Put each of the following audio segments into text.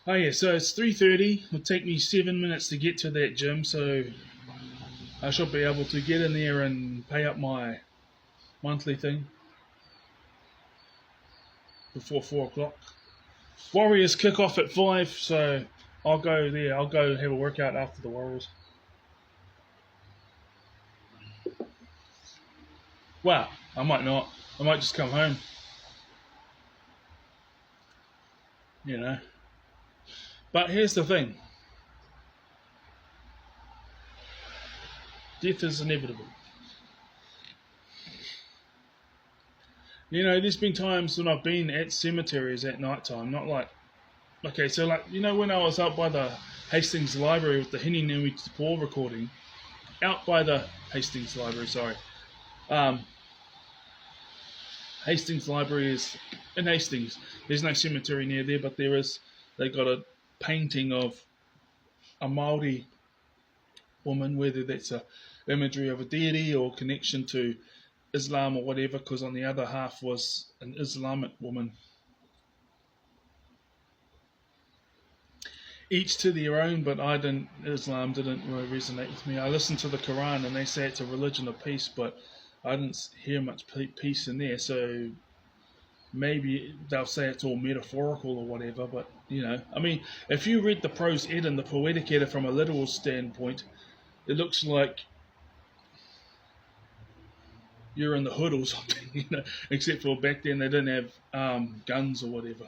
Oh yeah, so it's 3:30. It'll take me 7 minutes to get to that gym, so I should be able to get in there and pay up my monthly thing before 4 o'clock. Warriors kick off at 5, so I'll go there. I'll go have a workout after the Warriors. Well, I might not. I might just come home. You know. But here's the thing: death is inevitable. You know, there's been times when I've been at cemeteries at night time, not like okay, so like when I was out by the Hastings Library with the Hini Nui Te Pō recording, out by the Hastings Library, sorry. Um, Hastings Library is in Hastings. There's no cemetery near there, but there is. They got a painting of a Maori woman, whether that's a imagery of a deity or connection to Islam or whatever. Because on the other half was an Islamic woman. Each to their own, but Islam didn't really resonate with me. I listened to the Quran and they say it's a religion of peace, but I didn't hear much peace in there. So maybe they'll say it's all metaphorical or whatever, but I mean, if you read the prose ed and the poetic edda from a literal standpoint, it looks like you're in the hood or something, except for back then they didn't have guns or whatever.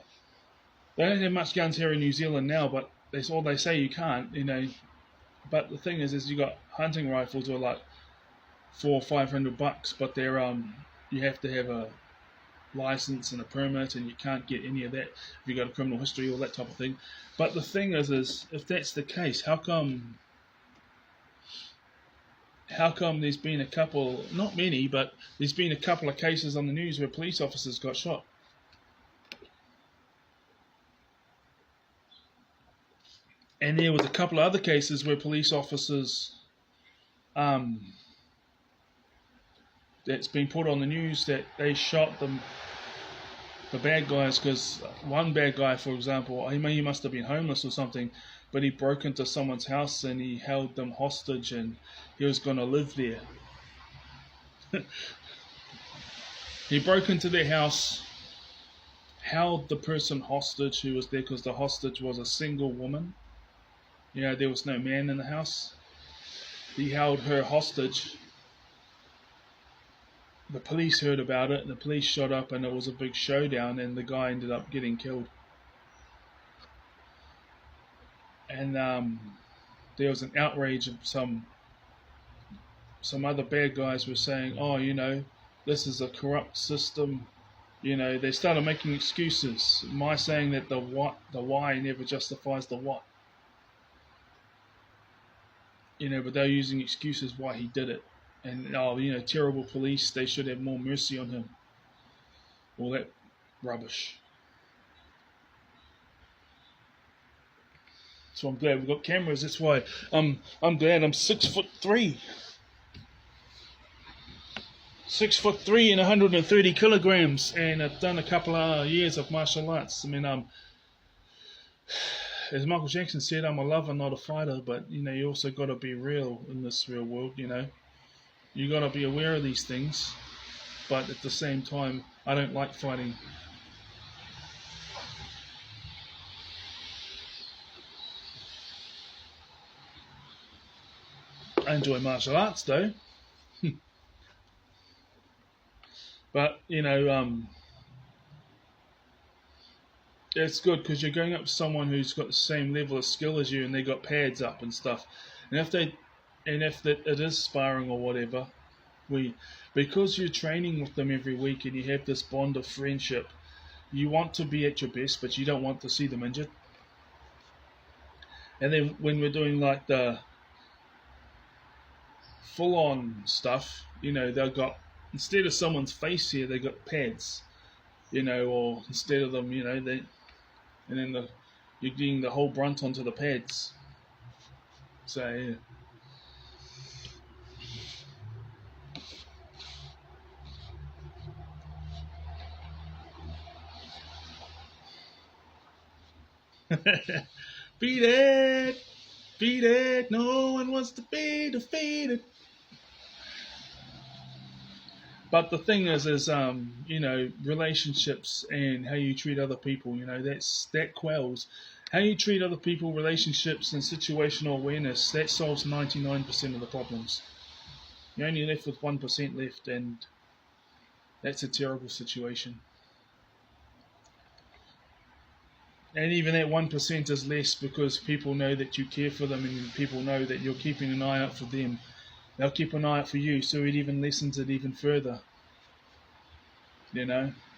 They don't have much guns here in New Zealand now, but that's all they say you can't. But the thing is you got hunting rifles are like $400-500, but they're you have to have a license and a permit, and you can't get any of that if you got a criminal history or that type of thing. But the thing is if that's the case, how come there's been a couple, not many, but there's been a couple of cases on the news where police officers got shot? And there was a couple of other cases where police officers, that's been put on the news that they shot the bad guys because one bad guy, for example, he must have been homeless or something, but he broke into someone's house and he held them hostage and he was going to live there. He broke into their house, held the person hostage who was there because the hostage was a single woman. There was no man in the house. He held her hostage. The police heard about it and the police showed up and it was a big showdown and the guy ended up getting killed. And there was an outrage of some other bad guys were saying, oh, this is a corrupt system. They started making excuses. My saying that the why never justifies the what. But they're using excuses why he did it. And, terrible police, they should have more mercy on him. All that rubbish. So I'm glad we've got cameras. That's why I'm glad I'm 6'3". 6'3" and 130 kilograms, and I've done a couple of years of martial arts. I mean, as Michael Jackson said, I'm a lover, not a fighter. But you also got to be real in this real world. You got to be aware of these things, but at the same time, I don't like fighting. I enjoy martial arts though. But it's good because you're going up to someone who's got the same level of skill as you, and they got pads up and stuff. And if it is sparring or whatever, because you're training with them every week and you have this bond of friendship, you want to be at your best, but you don't want to see them injured. And then when we're doing like the full-on stuff, they've got, instead of someone's face here, they got pads, or instead of them, and then you're getting the whole brunt onto the pads. So yeah. Beat it, beat it. No one wants to be defeated. But the thing is, relationships and how you treat other people. That quells how you treat other people, relationships, and situational awareness. That solves 99% of the problems. You're only left with 1% left, and that's a terrible situation. And even that 1% is less because people know that you care for them and people know that you're keeping an eye out for them. They'll keep an eye out for you, so it even lessens it even further.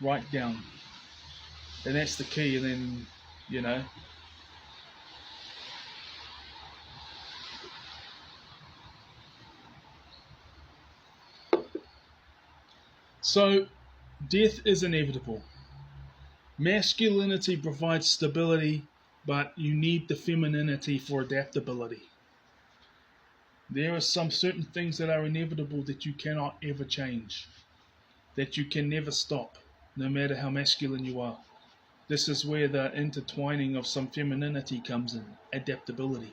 Write down. And that's the key, and then, So, death is inevitable. Masculinity provides stability, but you need the femininity for adaptability. There are some certain things that are inevitable that you cannot ever change, that you can never stop, no matter how masculine you are. This is where the intertwining of some femininity comes in, adaptability.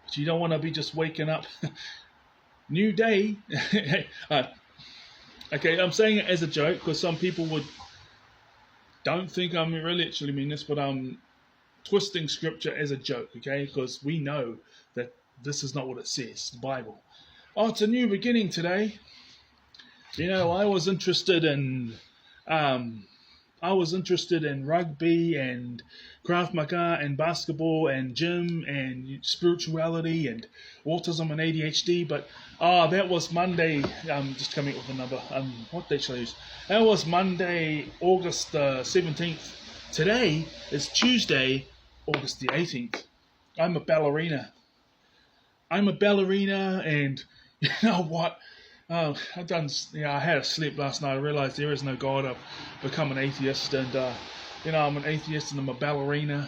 But you don't want to be just waking up, new day. Okay, I'm saying it as a joke because some people don't think I'm really actually mean this, but I'm twisting scripture as a joke, okay? Because we know that this is not what it says, the Bible. Oh, it's a new beginning today. I was interested in rugby and Krav Maga and basketball and gym and spirituality and autism and ADHD, but that was Monday. Just coming up with another. What date shall I use? That was Monday, August 17th. Today is Tuesday, August the 18th. I'm a ballerina, and you know what? I had a sleep last night. I realized there is no God. I've become an atheist, and I'm an atheist and I'm a ballerina.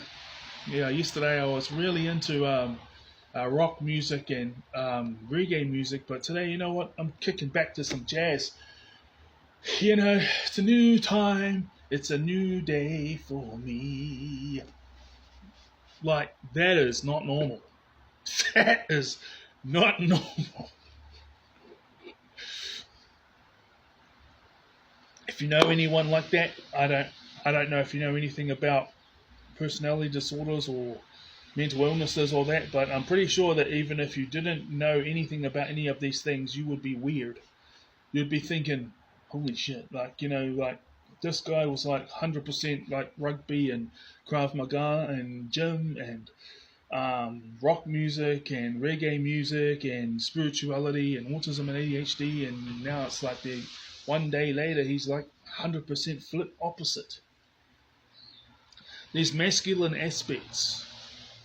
Yesterday I was really into rock music and reggae music, but today, you know what? I'm kicking back to some jazz. It's a new time. It's a new day for me. Like, that is not normal. That is not normal. If you know anyone like that, I don't know if you know anything about personality disorders or mental illnesses or that, but I'm pretty sure that even if you didn't know anything about any of these things, you would be weird. You'd be thinking, holy shit, like this guy was like 100% like rugby and Krav Maga and gym and rock music and reggae music and spirituality and autism and ADHD, and now it's like one day later he's like 100% flip opposite. There's masculine aspects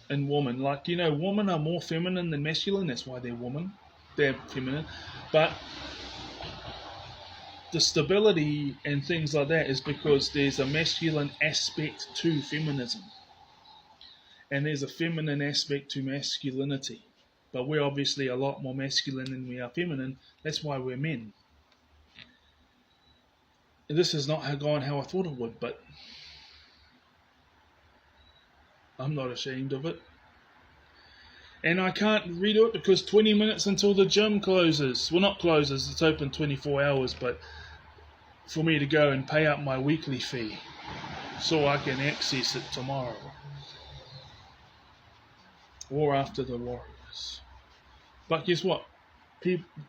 in women, like women are more feminine than masculine. That's why they're feminine, but the stability and things like that is because there's a masculine aspect to feminism and there's a feminine aspect to masculinity, but we're obviously a lot more masculine than we are feminine. That's why we're men. And this has not gone how I thought it would, but I'm not ashamed of it. And I can't redo it because 20 minutes until the gym closes. Well, not closes, it's open 24 hours, but for me to go and pay up my weekly fee so I can access it tomorrow. Or after the Warriors. But guess what?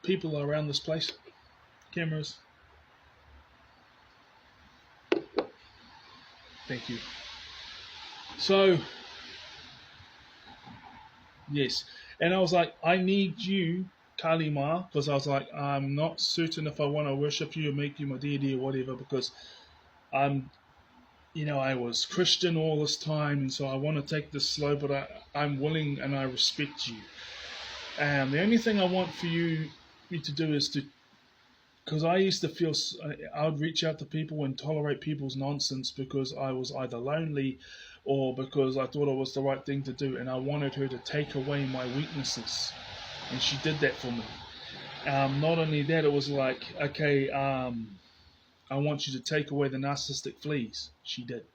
People are around this place. Cameras. Thank you. So, yes. And I was like, I need you, Kaali Maa, because I was like, I'm not certain if I want to worship you or make you my deity or whatever, because I was Christian all this time, and so I want to take this slow, but I'm willing and I respect you. The only thing I want for you to do is because I used to feel I would reach out to people and tolerate people's nonsense because I was either lonely or because I thought it was the right thing to do, and I wanted her to take away my weaknesses, and she did that for me. Not only that, it was like, okay, I want you to take away the narcissistic fleas. She did.